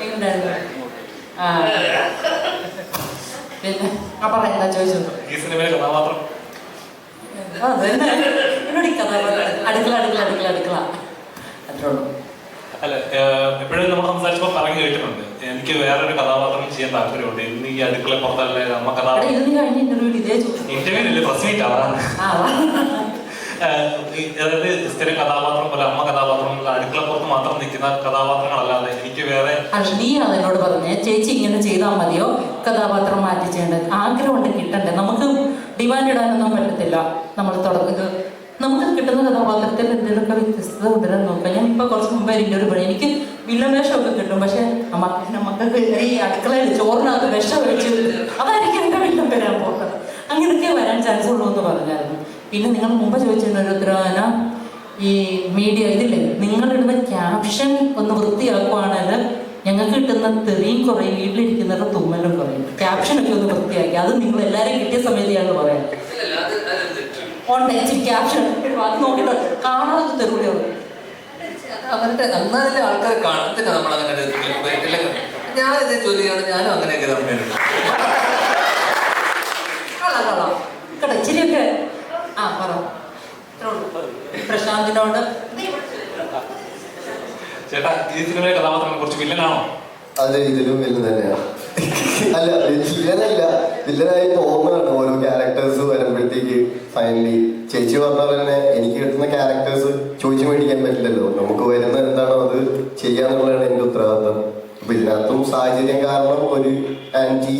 എങ്ങനെയുണ്ടായിരുന്നു? പിന്നെ പറയാം എന്താ ചോദിച്ചത്? ഈ സിനിമയിലെ കഥാപാത്രം അതന്നെ എന്നോട് ഈ കഥാപാത്രം അടുക്കള അത്രേ ഉള്ളൂ. അല്ല, എപ്പോഴും നമ്മൾ സംസാരിച്ചപ്പോൾ പറഞ്ഞു കേട്ടിട്ടുണ്ട് എനിക്ക് വേറൊരു കഥാപാത്രം ചെയ്യാൻ താല്പര്യമുണ്ട്. ഇന്ന് ഈ അടുക്കള പുറത്തല്ലേ നമ്മ കഥാപാത്രം ഇന്റർവ്യൂല്ലേ പ്രസ് മീറ്റ് ആണ്. അതായത് സ്ഥിരം കഥാപാത്രം പോലെ അമ്മ കഥാപാത്രം അടുക്കള പുറത്ത് മാത്രം നിൽക്കുന്ന കഥാപാത്രങ്ങളല്ലാതെ എനിക്ക് വേറെ. നീ അതിനോട് പറഞ്ഞേ ചേച്ചി ഇങ്ങനെ ചെയ്താൽ മതിയോ, കഥാപാത്രം മാറ്റി ചെയ്യേണ്ടത് ആഗ്രഹമുണ്ട് കിട്ടണ്ടേ. നമുക്ക് ഡിമാൻഡ് ഇടാനൊന്നും പറ്റത്തില്ല. നമ്മൾ തുടങ്ങുക നമുക്ക് കിട്ടുന്ന കഥാപാത്രത്തിൽ എന്തെങ്കിലുമൊക്കെ വ്യത്യസ്തത കൊണ്ടുവരാൻ നോക്കാം. ഞാൻ ഇപ്പൊ കുറച്ച് മുമ്പ് ഒരു പണി എനിക്ക് വില്ലൻ വേഷമൊക്കെ കിട്ടും. പക്ഷെ നമുക്ക് ഈ അടുക്കളയിൽ ചോറിനകത്ത് വിഷം ഒഴിച്ച് അതായിരിക്കും എന്റെ വില്ലൻ വരാൻ പോകുന്നത്. അങ്ങനെയൊക്കെ വരാൻ ചാൻസ് ഉള്ളൂ എന്ന് പറഞ്ഞായിരുന്നു. പിന്നെ നിങ്ങൾ മുമ്പ് ചോദിച്ചിരുന്ന ഒരു ഉത്തരവാദിത്തം, ഈ മീഡിയ ഇതില്ലേ, നിങ്ങളിടുന്ന ക്യാപ്ഷൻ ഒന്ന് വൃത്തിയാക്കുവാണെങ്കിൽ ഞങ്ങൾക്ക് കിട്ടുന്ന തെറിയും കുറയും, വീട്ടിലിരിക്കുന്നവരുടെ തുമ്മലും കുറയും. ക്യാപ്ഷനൊക്കെ ഒന്ന് വൃത്തിയാക്കി അത് നിങ്ങൾ എല്ലാവരും കിട്ടിയ സമയത്താണ് പറയാം. ക്യാപ്ഷൻ അത് നോക്കിയിട്ട് കാണാതെ തെറിയോ അവരുടെ അന്നതിലെ ആൾക്കാർ കാണത്തില്ല. നമ്മളങ്ങനെ ഞാനിത് ജോലി ചെയ്യണം, ഞാനും അങ്ങനെയൊക്കെ തമ്മിലുണ്ട്. കേട്ടോ ഇച്ചിരിയൊക്കെ പറ പ്രശാന്തിനോട്. ചേട്ടാ ഈ സിനിമയിലെ കഥാപാത്രം കുറച്ച് വില്ലനാണോ? അതെ, ഇതിലും വില്ലൻ തന്നെയാണ്. അല്ല, വില്ലനല്ല, വില്ലനായി തോന്നുകയാണ് ഓരോ ക്യാരക്ടേഴ്സ് വരുമ്പോഴത്തേക്ക്. ഫൈനലി ചേച്ചി പറഞ്ഞ പോലെ തന്നെ എനിക്ക് കിട്ടുന്ന ക്യാരക്ടേഴ്സ് ചോദിച്ചു മേടിക്കാൻ പറ്റില്ലല്ലോ. നമുക്ക് വരുന്ന എന്താണോ അത് ചെയ്യാന്നുള്ളതാണ് എൻ്റെ ഉത്തരവാദിത്തം. അപ്പൊ ഇതിനകത്തും സാഹചര്യം കാരണം ഒരു ആന്റി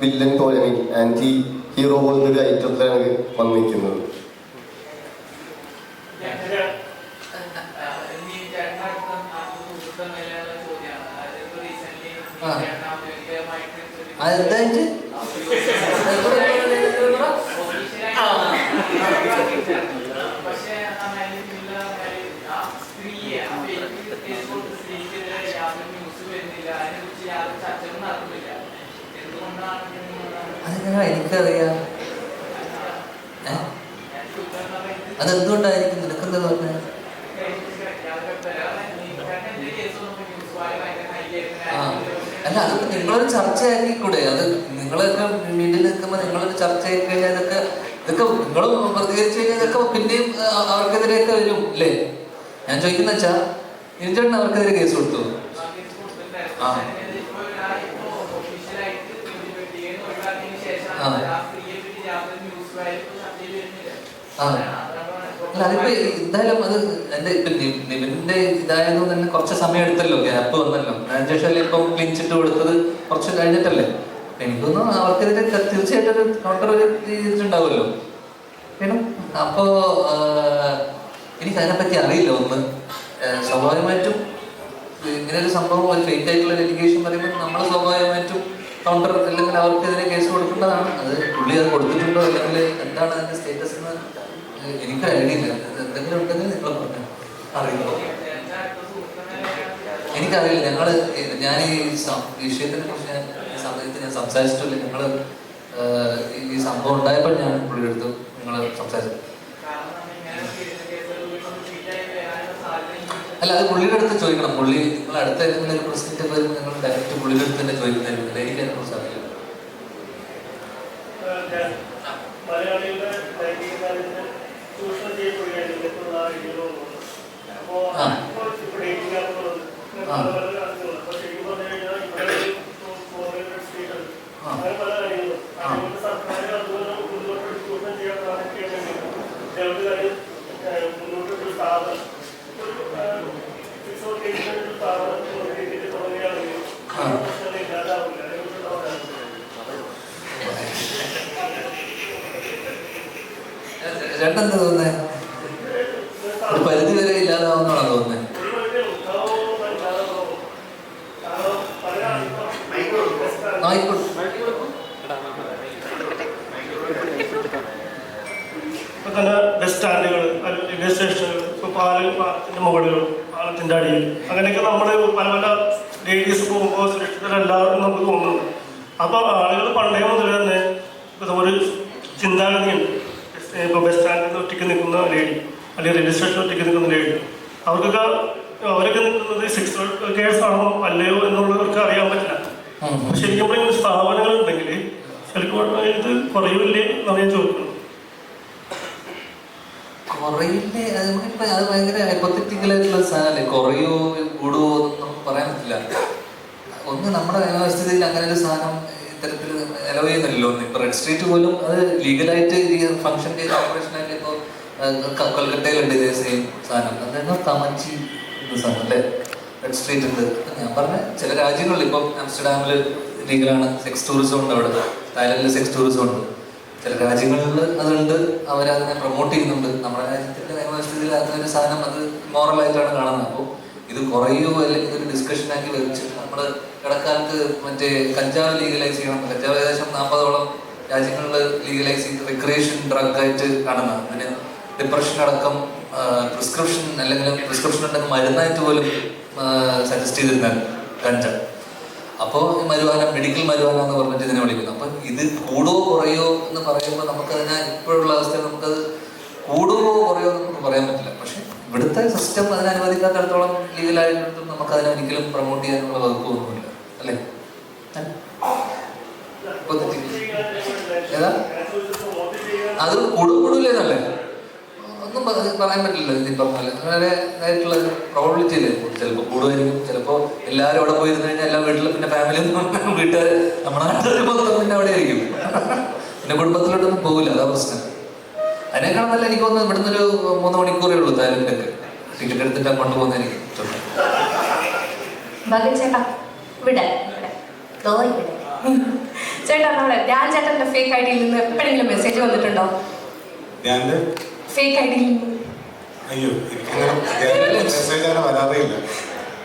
വില്ലൻ പോലെ, ആന്റി ഹീറോ പോലത്തെ ഒരു ഐറ്റത്തിലാണ് വന്നിരിക്കുന്നത്. അതെന്തായിട്ട് അതെങ്ങനെ എനിക്കറിയാം. അതെന്തുകൊണ്ടായിരിക്കും? നിനക്ക് എന്താ പറഞ്ഞത്? അല്ല അതൊക്കെ നിങ്ങളൊരു ചർച്ചയാക്കിക്കൂടെ? അത് നിങ്ങളൊക്കെ മീഡിയയിൽ നിൽക്കുമ്പോൾ നിങ്ങളൊരു ചർച്ചയാക്കി കഴിഞ്ഞാൽ ഇതൊക്കെ നിങ്ങൾ പ്രതികരിച്ചു കഴിഞ്ഞാൽ ഇതൊക്കെ പിന്നെയും അവർക്കെതിരെയൊക്കെ വരും അല്ലേ? ഞാൻ ചോദിക്കുന്ന വെച്ചാ ചേട്ടൻ അവർക്കെതിരെ കേസ് കൊടുത്തു? ആ അല്ല അതിപ്പോ എന്തായാലും അത് എന്റെ ഇപ്പൊ നിവിന്റെ ഇതായതുകൊണ്ട് തന്നെ കുറച്ച് സമയം എടുത്തല്ലോ, ഗ്യാപ്പ് വന്നല്ലോ. അതിനുശേഷം ഇപ്പം ക്ലിൻചിട്ട് കൊടുത്തത് കുറച്ച് കഴിഞ്ഞിട്ടല്ലേ. എനിക്കൊന്നും അവർക്കെതിരെ തീർച്ചയായിട്ടും ഒരു കൗണ്ടർ ചെയ്തിട്ടുണ്ടാവുമല്ലോ. അപ്പോ എനിക്ക് അതിനെപ്പറ്റി അറിയില്ല. ഒന്ന് സ്വാഭാവികമായിട്ടും ഇങ്ങനെ ഒരു സംഭവം, ഒരു ഫേക്ക് ആയിട്ടുള്ള എഡ്യൂക്കേഷൻ പറയുമ്പോൾ നമ്മൾ സ്വാഭാവികമായിട്ടും കൗണ്ടർ അല്ലെങ്കിൽ അവർക്കെതിരെ കേസ് കൊടുക്കേണ്ടതാണ്. അത് പുള്ളി അത് കൊടുത്തിട്ടുണ്ടോ അല്ലെങ്കിൽ എന്താണ് അതിന്റെ സ്റ്റേറ്റസ് എന്ന് എനിക്ക് ഐഡിയ ഇല്ല. എന്തെങ്കിലും ഉണ്ടെങ്കിൽ നിങ്ങൾ പറഞ്ഞു. അറിയില്ല, എനിക്കറിയില്ല. ഞാൻ ഈ വിഷയത്തിനെ കുറിച്ച് ഈ സമയത്ത് ഞാൻ സംസാരിച്ചിട്ടില്ല. ഞങ്ങൾ ഈ സംഭവം ഉണ്ടായപ്പോൾ ഞാൻ പുള്ളിയുടെ അടുത്ത് നിങ്ങൾ സംസാരിച്ചു. അല്ല അത് പുള്ളിയുടെ അടുത്ത് ചോദിക്കണം. പുള്ളി നിങ്ങൾ അടുത്ത ഏതെങ്കിലും ഒരു പ്രസിഡന്റ് വരുമ്പോൾ നിങ്ങൾ ഡയറക്റ്റ് പുള്ളിയുടെ അടുത്ത് തന്നെ ചോദിക്കുന്നതായിരിക്കും. എനിക്ക് അതിനെക്കുറിച്ച് അറിയില്ല. ചേട്ടൻ എന്താ തോന്നുന്നേ? ഒരു പരിധി വരെ ഇല്ലാതാവുന്നതാണോ തോന്നുന്നത്? ഇപ്പൊ തന്നെ ബസ് സ്റ്റാൻഡുകൾ, റെയിൽവേ സ്റ്റേഷനുകൾ, ഇപ്പൊ പാലത്തിന്റെ മുകളിൽ, പാലത്തിന്റെ അടിയിൽ, അങ്ങനെയൊക്കെ നമ്മൾ പല പല ലേഡീസ് പോകുമ്പോൾ സുരക്ഷിതരല്ലാതെ നമുക്ക് തോന്നുന്നുണ്ട്. അപ്പൊ ആളുകൾ പണ്ടേ മുതൽ തന്നെ ഒരു ചിന്താഗതിയുണ്ട്. ഇപ്പോൾ ബസ് സ്റ്റാൻഡിൽ ഒറ്റയ്ക്ക് നിൽക്കുന്ന ലേഡി അല്ലെങ്കിൽ റെയിൽവേ സ്റ്റേഷനിൽ ഒറ്റയ്ക്ക് നിൽക്കുന്ന ലേഡി, അവരൊക്കെ നിൽക്കുന്നത് സെക്സ് കേസ് ആണോ അല്ലയോ എന്നുള്ളവർക്ക് അറിയാൻ പറ്റില്ല. ശരിക്കും പറഞ്ഞ സ്ഥാപനങ്ങൾ ഉണ്ടെങ്കിൽ ശരിക്കും ഇത് കുറയില്ലേ എന്നാണ് ഞാൻ ചോദിക്കുന്നത്. കുറയില്ലേ? നമുക്കിപ്പോ അത് ഭയങ്കര ഹൈപ്പോത്തറ്റിക്കലായിട്ടുള്ള സാധനമല്ലേ. കുറയോ കൂടുവോ എന്നൊന്നും പറയാൻ പറ്റില്ല. ഒന്ന് നമ്മുടെ നിയമവ്യവസ്ഥയിൽ അങ്ങനെ ഒരു സാധനം ഇത്തരത്തിൽ അലോ ചെയ്യുന്നില്ലല്ലോ. ഇപ്പൊ റെഡ് സ്ട്രീറ്റ് പോലും അത് ലീഗലായിട്ട് ഫംഗ്ഷൻ ചെയ്ത ഓപ്പറേഷൻ ആയിട്ട് ഇപ്പോൾ കൊൽക്കത്തയിലുണ്ട് ഇതേ സെയിം സാധനം. അതായത് കമഞ്ചി സാധനം അല്ലേ, റെഡ് സ്ട്രീറ്റ് ഉണ്ട്. ഞാൻ പറഞ്ഞ ചില രാജ്യങ്ങളിൽ ഇപ്പം ആംസ്റ്റർഡാമിൽ ലീഗലാണ്, സെക്സ് ടൂറിസം ഉണ്ട് അവിടെ, തായ്ലൻഡിൽ സെക്സ് ടൂറിസം ഉണ്ട്. ചില രാജ്യങ്ങളിൽ അതുണ്ട്, അവരതിനെ പ്രൊമോട്ട് ചെയ്യുന്നുണ്ട്. നമ്മുടെ രാജ്യത്തിന്റെ നിയമവ്യവസ്ഥയിൽ അങ്ങനൊരു സാധനം അത് മോറലായിട്ടാണ് കാണുന്നത്. അപ്പോൾ ഇത് കുറയോ അല്ലെങ്കിൽ ഇതൊരു ഡിസ്കഷനാക്കി വെച്ചിട്ട് നമ്മൾ ഇടക്കാലത്ത് മറ്റേ കഞ്ചാവ് ലീഗലൈസ് ചെയ്യണം. കഞ്ചാവ് ഏകദേശം 40ഓളം രാജ്യങ്ങളിൽ ലീഗലൈസ് ചെയ്ത് റിക്രിയേഷൻ ഡ്രഗ് ആയിട്ട് കാണുന്നത്. അതിന് ഡിപ്രഷൻ അടക്കം പ്രിസ്ക്രിപ്ഷൻ അല്ലെങ്കിൽ പ്രിസ്ക്രിപ്ഷൻ ഉണ്ടെങ്കിൽ മരുന്നായിട്ട് പോലും സജസ്റ്റ് ചെയ്തിരുന്നാൽ കഞ്ച. അപ്പോൾ മരുവാന, മെഡിക്കൽ മരുവാന എന്ന് പറഞ്ഞിട്ട് ഇതിനെ വിളിക്കുന്നു. അപ്പം ഇത് കൂടുവോ കുറയോ എന്ന് പറയുമ്പോൾ നമുക്കതിനെ ഇപ്പോഴുള്ള അവസ്ഥയിൽ നമുക്കത് കൂടുവോ കുറയോ എന്ന് നമുക്ക് പറയാൻ പറ്റില്ല. പക്ഷെ ഇവിടുത്തെ സിസ്റ്റം അതിനെ അനുവദിക്കാത്തടത്തോളം ലീഗലായിട്ടും നമുക്കതിനെ ഒരിക്കലും പ്രൊമോട്ട് ചെയ്യാനുള്ള വകുപ്പൊന്നുമില്ല അല്ലേ? ഏതാ അത് കൂടുതലേ ഒന്നും പറയാൻ പറ്റില്ല. ഇതിപ്പം വളരെ ഇതായിട്ടുള്ള പ്രോബിലിറ്റി അല്ലേ. ചിലപ്പോൾ കൂടുമായിരിക്കും, ചിലപ്പോൾ എല്ലാവരും അവിടെ പോയിരുന്നു കഴിഞ്ഞാൽ എല്ലാ വീട്ടിലും പിന്നെ ഫാമിലിയും വീട്ടുകാർ നമ്മുടെ നാട്ടിൽ മൊത്തം പിന്നെ അവിടെ ആയിരിക്കും. പിന്നെ കുടുംബത്തിലോട്ടൊന്നും പോകില്ല, അതാ പ്രശ്നം. അതിനേക്കാൾ നല്ല എനിക്ക് തോന്നുന്നു ഇവിടുന്ന് ഒരു 3 മണിക്കൂറേ ഉള്ളൂ തായ്ലൻഡൊക്കെ. ടിക്കറ്റ് എടുത്തിട്ട് അങ്ങോട്ട് പോകുന്നതായിരിക്കും. ചേട്ടാ, നമ്മുടെ ധ്യാൻ ചേട്ടന്റെ ഫേക്ക് ഐഡിയിൽ നിന്ന് എപ്പോഴെങ്കിലും മെസ്സേജ് വന്നിട്ടുണ്ടോ? ഫേക്ക് ഐഡിയിൽ നിന്ന്? അയ്യോ, വരാറില്ല.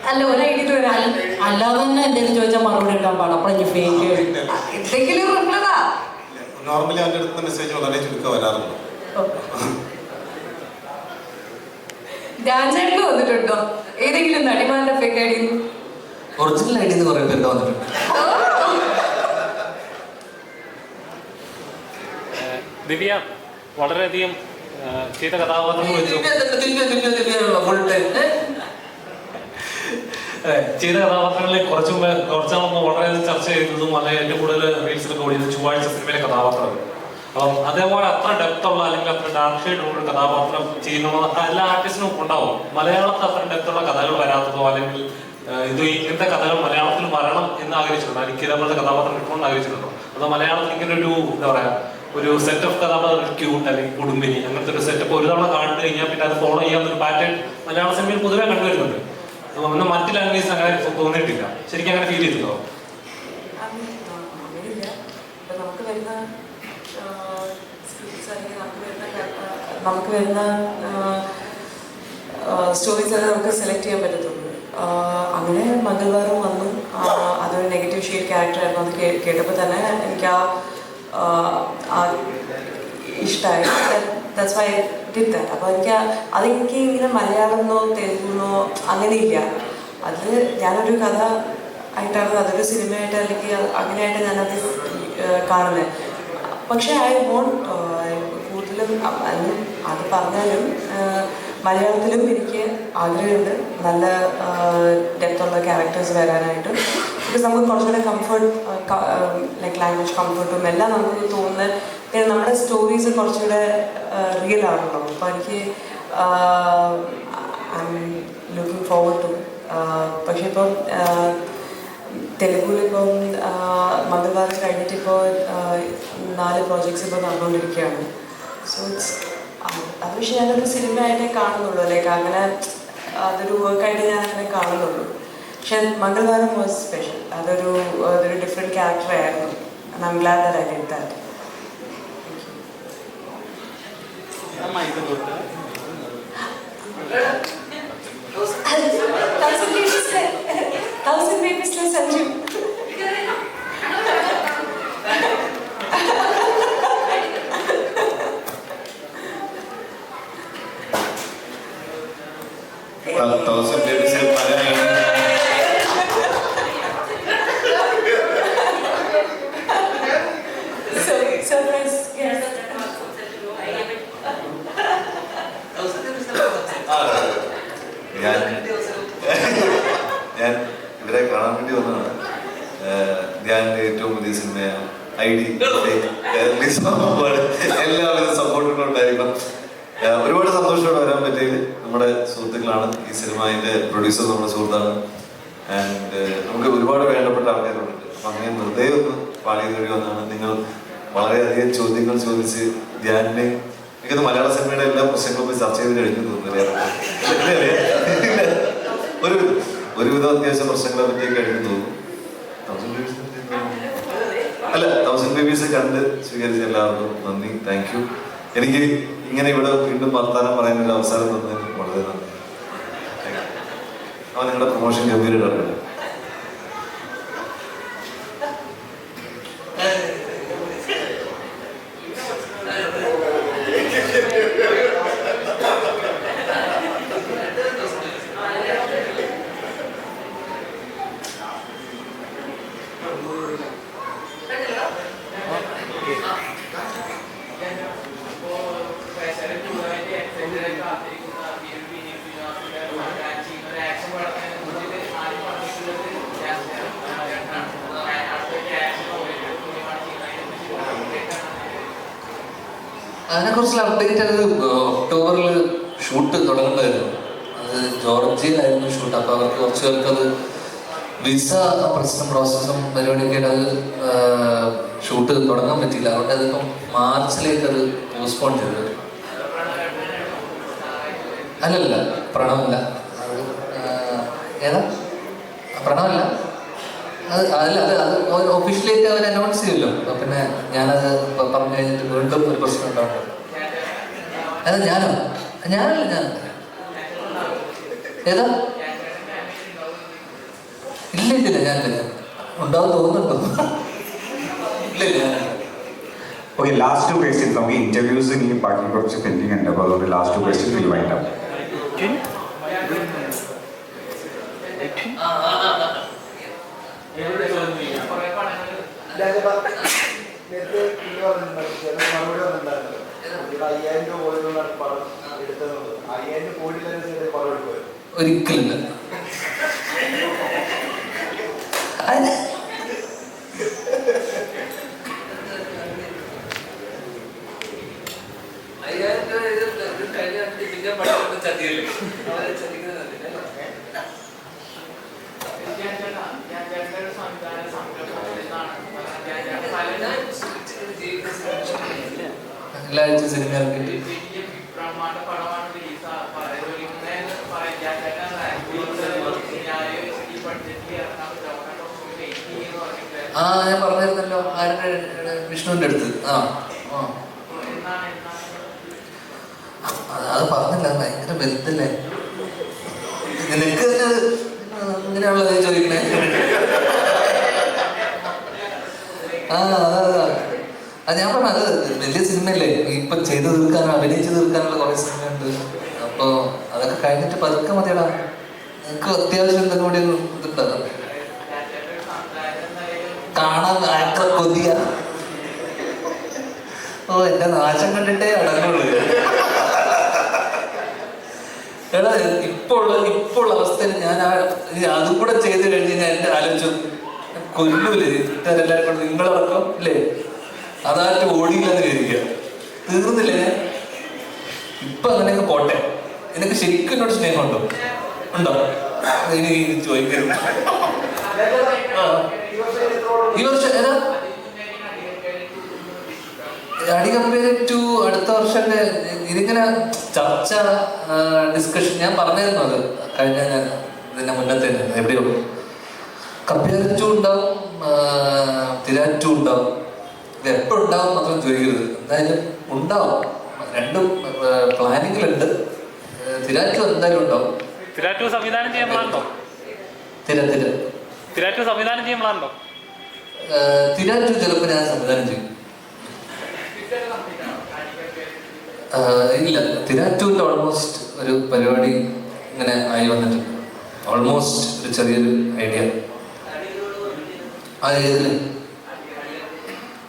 അല്ല, ഒരു ഐഡിയിൽ വരാൻ അല്ലാതെ തന്നെ എന്തെങ്കിലും ചോദിച്ചാൽ മറുപടി ഇടാൻ പാടും. അപ്പോഴെങ്കിൽ ഫേക്ക് എന്തെങ്കിലും റിപ്ലൈ. നോർമലി അവൻ്റെ അടുത്ത മെസ്സേജ് വളരെ ചുരുക്കം വരാറുണ്ട്. ധ്യാൻ ചേട്ടന് വന്നിട്ടുണ്ടോ ഏതെങ്കിലും നടിമാരുടെ ഫേക്ക് ഐഡിയിൽ നിന്ന്? ഒറിജിനൽ ഐഡി എന്ന് പറയുമ്പോൾ എന്താ വന്നിട്ടുണ്ട്? ദിവ്യ വളരെയധികം ചെയ്ത കഥാപാത്രങ്ങൾ വെച്ചു ഫുൾ ടൈം ചെയ്ത കഥാപാത്രങ്ങളിൽ കുറച്ചാണെന്ന് വളരെയധികം ചർച്ച ചെയ്തതും അല്ലെങ്കിൽ ഏറ്റവും കൂടുതൽ റീൽസിലൊക്കെ ഓടിയത് ചൊവ്വാഴ്ച സിനിമയിലെ കഥാപാത്രങ്ങൾ. അപ്പം അതേപോലെ അത്ര ഡെപ്തുള്ള അല്ലെങ്കിൽ അത്ര ഡാർക്ക് ഷെയ്ഡുള്ള ഒരു കഥാപാത്രം ചെയ്യുന്നത് എല്ലാ ആർട്ടിസ്റ്റിനും ഉണ്ടാവും. മലയാളത്തിൽ അത്ര ഡെപ്തുള്ള കഥകൾ വരാത്തതോ അല്ലെങ്കിൽ ഇങ്ങനത്തെ കഥകൾ മലയാളത്തിൽ വരണം എന്ന് ആഗ്രഹിച്ചിട്ടുണ്ടോ? എനിക്ക് ഇതേപോലത്തെ കഥാപാത്രം കിട്ടണമെന്ന് ആഗ്രഹിച്ചിട്ടുണ്ടോ? അതോ മലയാളത്തിൽ ഇങ്ങനെ ഒരു എന്താ പറയാ ഒരു സെറ്റ് ഓഫ് കഥാപാത്രങ്ങൾ ക്യൂട്ട് അല്ലെങ്കിൽ കുടുംബിനി അങ്ങനത്തെ ഒരു സെറ്റപ്പ് ഒരു തവണ കണ്ടു കഴിഞ്ഞാൽ പിന്നെ അത് ഫോളോ ചെയ്യാവുന്ന ഒരു പാറ്റേൺ മലയാള സിനിമയിൽ പൊതുവെ കണ്ടുവരുന്നുണ്ട്. എന്നാൽ മറ്റു ലാംഗ്വേജ് അങ്ങനെ തോന്നിയിട്ടില്ല. ശരിക്കും അങ്ങനെ ഫീൽ ചെയ്തിട്ടുണ്ടോ? അങ്ങനെയില്ല. ഇപ്പം നമുക്ക് വരുന്ന സ്ക്രിപ്റ്റ്സ് അല്ലെങ്കിൽ നമുക്ക് വരുന്ന സ്റ്റോറീസ് എല്ലാം നമുക്ക് സെലക്ട് ചെയ്യാൻ പറ്റത്തുള്ളൂ. അങ്ങനെ മംഗൾവാരം വന്നു. അതൊരു നെഗറ്റീവ് ഷെയ്ഡ് ക്യാരക്ടറായിരുന്നു. അത് കേട്ടപ്പോൾ തന്നെ എനിക്ക് ഇഷ്ടമായി. That's why I did that. അപ്പോൾ അതെനിക്ക് ഇങ്ങനെ മലയാളമെന്നോ തെലുങ്കെന്നോ അങ്ങനെയില്ല. അത് ഞാനൊരു കഥ ആയിട്ടാണ്, അതൊരു സിനിമയായിട്ട് അല്ലെങ്കിൽ അങ്ങനെയായിട്ട് ഞാനത് കാണുന്നത്. പക്ഷേ ഐ വോണ്ട് കൂടുതലും അത് പറഞ്ഞാലും മലയാളത്തിലും എനിക്ക് ആഗ്രഹമുണ്ട് നല്ല ഡെപ്തുള്ള ക്യാരക്ടേഴ്സ് വരാനായിട്ട്. ബിക്കോസ് നമുക്ക് കുറച്ചുകൂടെ കംഫർട്ട് ലൈക്ക് ലാംഗ്വേജ് കംഫർട്ടും എല്ലാം നമുക്ക് തോന്നുന്നത് നമ്മുടെ സ്റ്റോറീസ് കുറച്ചുകൂടെ റിയൽ ആണല്ലോ. അപ്പോൾ എനിക്ക് I'm looking forward to. പക്ഷേ ഇപ്പം തെലുഗുവിലിപ്പം മംഗൾവാരം കഴിഞ്ഞിട്ടിപ്പോൾ 4 പ്രോജക്ട്സ് ഇപ്പോൾ നടന്നുകൊണ്ടിരിക്കുകയാണ്. സോ ഇറ്റ്സ് അത് പക്ഷേ ഞാനൊരു സിനിമ ആയിട്ടേ കാണുന്നുള്ളൂ. ലൈക്ക് അങ്ങനെ അതൊരു വർക്കായിട്ട് ഞാൻ അങ്ങനെ കാണുന്നുള്ളൂ. പക്ഷെ മംഗൾവാരം വാസ് സ്പെഷ്യൽ. അതൊരു ഡിഫറെൻറ്റ് ക്യാരക്ടർ ആയിരുന്നു. I am glad that I did that. Thousand babies plus Sanju. Thousand ബേബീസിൽ Surprise, yes. ഞാൻ ഇവരെ കാണാൻ വേണ്ടി വന്നതാണ്. ധ്യാനിന്റെ ഏറ്റവും പുതിയ സിനിമയാണ് ID. എല്ലാവിധ സപ്പോർട്ടുകളും ഉണ്ടായിരിക്കണം. ഒരുപാട് സന്തോഷത്തോടെ വരാൻ പറ്റിയത് നമ്മുടെ സുഹൃത്തുക്കളാണ്. ഈ സിനിമ അതിന്റെ പ്രൊഡ്യൂസർ നമ്മുടെ സുഹൃത്താണ്. ആൻഡ് നമുക്ക് ഒരുപാട് വേണ്ടപ്പെട്ട ആൾക്കാരുണ്ട്. അപ്പം അങ്ങനെ വെറുതെ ഒന്ന് പാളിയത് വഴി വന്നാണ്. നിങ്ങൾ വളരെയധികം ചോദ്യങ്ങൾ ചോദിച്ച് ധ്യാനിനെ എനിക്കത് മലയാള സിനിമയുടെ എല്ലാ പ്രശ്നങ്ങളും ചർച്ച ചെയ്ത് കഴിഞ്ഞു തോന്നുന്നില്ല. ഒരുവിധം അത്യാവശ്യം പ്രശ്നങ്ങളെ പറ്റിയൊക്കെ കഴിഞ്ഞു തോന്നുന്നു. തൗസൻഡ് ബേബീസ് കണ്ട് സ്വീകരിച്ച എല്ലാവർക്കും നന്ദി, താങ്ക് യു. എനിക്ക് ഇങ്ങനെ ഇവിടെ വീണ്ടും വർത്താനം പറയാനൊരു അവസരം തന്നതിന് വളരെ നന്ദി. അവൻ നിങ്ങളുടെ പ്രൊമോഷൻ ഗംഭീരമായിട്ടുണ്ട്. അതിനെക്കുറിച്ചുള്ള അപ്ഡേറ്റ് അത് ഒക്ടോബറിൽ ഷൂട്ട് തുടങ്ങേണ്ടതായിരുന്നു. അത് ജോർജിയയിലായിരുന്നു ഷൂട്ട്. അപ്പോൾ അവർക്ക് കുറച്ച് പേർക്ക് അത് വിസ പ്രശ്നം പ്രോസസ്സും പരിപാടിയൊക്കെ അത് ഷൂട്ട് തുടങ്ങാൻ പറ്റിയില്ല. അതുകൊണ്ട് അതിപ്പം മാർച്ചിലേക്ക് അത് പോസ്റ്റ്പോൺ ചെയ്തത്. അല്ലല്ല, പ്രണവല്ല. ഏതാ പ്രണവല്ല, അത് ഒഫീഷ്യലായിട്ട് അവർ അനൗൺസ് ചെയ്യല്ലോ. അപ്പൊ പിന്നെ ഞാനത് പറഞ്ഞു കഴിഞ്ഞിട്ട് വീണ്ടും ഒരു പ്രശ്നം ഉണ്ടാവും. അത് ഞാനല്ല ഏതാ ഇല്ല ഞാനില്ല. ഉണ്ടാവും തോന്നുന്നുണ്ടോ? ഇല്ല. Okay, last 2 questions. നമുക്ക് ഇന്റർവ്യൂസ് ഇനി ബാക്കി കുറച്ച് പെൻഡിങ് ഉണ്ട്. അപ്പോൾ അതുകൊണ്ട് last 2 questions will wind up. നേരത്തെ മറുപടി വന്നിട്ടുണ്ടായിരുന്നു. ഒരിക്കലില്ല. എല്ലാ ആഴ്ച സിനിമ ഇറക്കിയിട്ട് ഞാൻ പറഞ്ഞിരുന്നല്ലോ ആരുടെ വിഷ്ണുവിന്റെ അടുത്ത്. അത് പറഞ്ഞില്ല, ഭയങ്കര ബന്ധല്ലേ നിനക്ക് ഇങ്ങനെയുള്ളത് ചോദിക്കണേ. അത് ഞാൻ പറഞ്ഞ അത് വലിയ സിനിമയല്ലേ, ഇപ്പൊ ചെയ്ത് തീർക്കാനോ അഭിനയിച്ച് തീർക്കാനുള്ള കുറെ സിനിമയുണ്ട്. അപ്പൊ അതൊക്കെ കഴിഞ്ഞിട്ട് പതുക്കെ മതിയടാ. നിനക്ക് അത്യാവശ്യം എന്തൊക്കെ കൂടി ഇതുണ്ടല്ലോ കാണാൻ ആക്ടർ കൊതിയ. എന്റെ നാശം കണ്ടിട്ടേ അടങ്ങുള്ളൂ. എടാ ഇപ്പോൾ അവസ്ഥയിൽ ഞാൻ അതും കൂടെ ചെയ്ത് കഴിഞ്ഞ് ഞാൻ എന്റെ ആലോചിച്ചു കൊല്ലൂലേ എല്ലാവരും കൊണ്ട് നിങ്ങളടക്കം ഇല്ലേ, അതായിട്ട് ഓടിയില്ലെന്ന് കരുതിയ തീർന്നില്ലേ. ഇപ്പൊ അങ്ങനെയൊക്കെ പോട്ടെ. എനിക്ക് ശരിക്കും എന്നോട് സ്നേഹം ഉണ്ടോ ഇനി ചോദിക്കരുത്. ഈ വർഷം ഏതാ അടി കമ്പയർ ടു അടുത്ത വർഷത്തെ ഇതിങ്ങനെ ചർച്ച ഡിസ്കഷൻ ഞാൻ പറഞ്ഞിരുന്നു. അത് കഴിഞ്ഞ ഞാൻ ഇതിന്റെ മുന്നത്തെ എവിടെയോ കമ്പയർ ടു ഉണ്ടാവും, തിരാറ്റു ഉണ്ടാവും. ഇത് എപ്പോഴും ഉണ്ടാവും മാത്രം ചോദിക്കരുത്, എന്തായാലും ഉണ്ടാവും. രണ്ടും പ്ലാനിങ്ങിലുണ്ട്. തിരാറ്റു എന്തായാലും ഉണ്ടാവും. തിരാറ്റു സംവിധാനം ചെയ്യാൻ പ്ലാനുണ്ടോ? തിരാറ്റു സംവിധാനം ചെയ്യാൻ പ്ലാനുണ്ടോ? തിരാറ്റു ചിലപ്പോൾ ഞാൻ സംവിധാനം ചെയ്യും. ഇല്ല, തിരാറ്റുവിൻ്റെ ഓൾമോസ്റ്റ് ഒരു പരിപാടി ഇങ്ങനെ ആയി വന്നിട്ടുണ്ട്. ഓൾമോസ്റ്റ് ഒരു ചെറിയൊരു ഐഡിയ. ഏതില്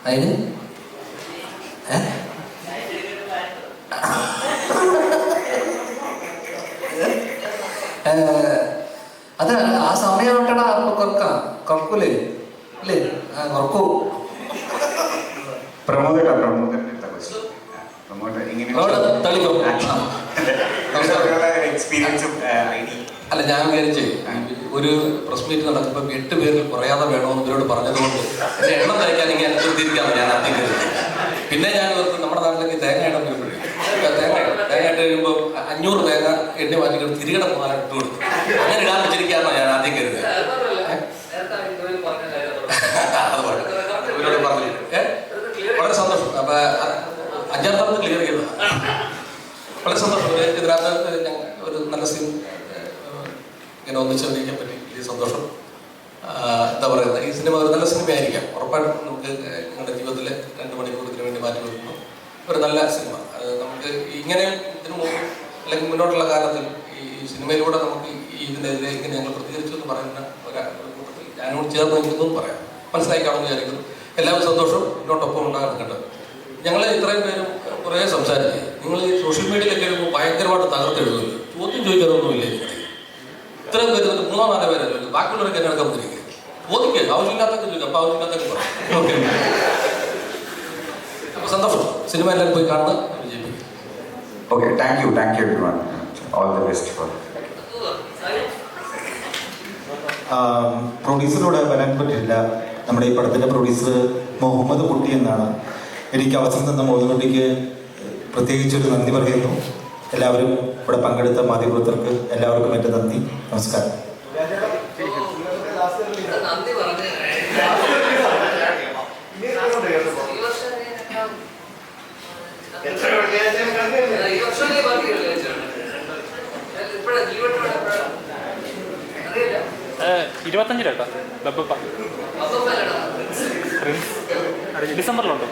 അതിന് അത് ആ സമയം ആവട്ടടാ. അപ്പൊ കുറക്കൂലേ ഇല്ലേ? കുറക്കൂ. അല്ല, ഞാൻ വിചാരിച്ചേ ഒരു പ്രസ് മീറ്റ് നടക്കുമ്പോൾ 8 പേരിൽ കുറയാതെ വേണമെന്ന് ഇവരോട് പറഞ്ഞതുകൊണ്ട് എന്റെ എണ്ണം തയ്ക്കാൻ ഇങ്ങനെ തിരിക്കാമെന്ന് ഞാൻ ആദ്യം കരുതി. പിന്നെ ഞാൻ നമ്മുടെ നാട്ടിലേക്ക് തേങ്ങ ഇടാൻ വരുമ്പോഴേ തേങ്ങ ഇട്ട് കഴിയുമ്പോൾ 500 തേങ്ങ എണ്ണ മാറ്റിക്കൊണ്ട് തിരികട പോകാൻ ഇട്ട് കൊടുത്തു. അങ്ങനെ ഇടാൻ വെച്ചിരിക്കാമെന്നാണ് ഞാൻ ആദ്യം കരുതി. ഇവരോട് പറഞ്ഞു വളരെ സന്തോഷം. അപ്പൊ 5-6 തവണ ക്ലിയർ ചെയ്തു. വളരെ സന്തോഷം. ഇതിനകത്ത് ഒരു നല്ല സീൻ ഇങ്ങനെ ഒന്നിച്ച് അഭിനയിക്കാൻ പറ്റി. വലിയ സന്തോഷം. എന്താ പറയുന്നത്, ഈ സിനിമ ഒരു നല്ല സിനിമയായിരിക്കാം. ഉറപ്പായിട്ടും നമുക്ക് നിങ്ങളുടെ ജീവിതത്തിൽ 2 മണിക്കൂർ ഇതിനു വേണ്ടി മാറ്റി വെക്കുന്നു. ഒരു നല്ല സിനിമ. നമുക്ക് ഇങ്ങനെ ഇതിനു മുമ്പ് അല്ലെങ്കിൽ മുന്നോട്ടുള്ള കാലത്തിൽ ഈ സിനിമയിലൂടെ നമുക്ക് ഇതിനെതിരെ ഇങ്ങനെ ഞങ്ങൾ പ്രതികരിച്ചു എന്ന് പറയുന്ന ഒരു കൂട്ടത്തിൽ ഞാനോട് ചേർന്ന് നിൽക്കുന്നു പറയാം. മനസ്സിലാക്കി കാണുമെന്ന് വിചാരിക്കുന്നു. എല്ലാവരും സന്തോഷം. മുന്നോട്ടൊപ്പം ഉണ്ടാകാൻ കണ്ടത്. ഞങ്ങൾ ഇത്രയും പേരും കുറേ സംസാരിച്ചു. നിങ്ങൾ ഈ സോഷ്യൽ മീഡിയയിലൊക്കെ വരുമ്പോൾ ഭയങ്കരമായിട്ട് തകർത്തെഴുതുമല്ലോ. ചോദ്യം ചോദിക്കാനൊന്നുമില്ല. ഇത്രയും പേര് 3-4 പേരല്ലോ. ബാക്കിയുള്ളവരൊക്കെ എന്നെ എടുക്കാൻ വന്നിരിക്കുക. ചോദിക്കുക, ആവശ്യമില്ലാത്തൊക്കെ ചോദിക്കുക. അപ്പോൾ ആവശ്യമില്ലാത്തൊക്കെ പറയാം. ഓക്കെ, അപ്പോൾ സന്തോഷം. സിനിമ എല്ലാവരും പോയി കാണുക, വിജയിപ്പിക്കുക. Okay, thank you everyone. All the best for. പ്രൊഡ്യൂസറോട് വരാൻ പറ്റില്ല. നമ്മുടെ ഈ പടത്തിൻ്റെ പ്രൊഡ്യൂസർ മുഹമ്മദ് കുട്ടി എന്നാണ്. എനിക്ക് അവസരം തന്ന മുഹമ്മദ് കുട്ടിക്ക് പ്രത്യേകിച്ചൊരു നന്ദി പറയുന്നു. എല്ലാവരും ഇവിടെ പങ്കെടുത്ത മാധ്യമപ്രവർത്തകർക്ക് എല്ലാവർക്കും എൻ്റെ നന്ദി. നമസ്കാരം. $25 ഡിസംബറിലുണ്ടോ?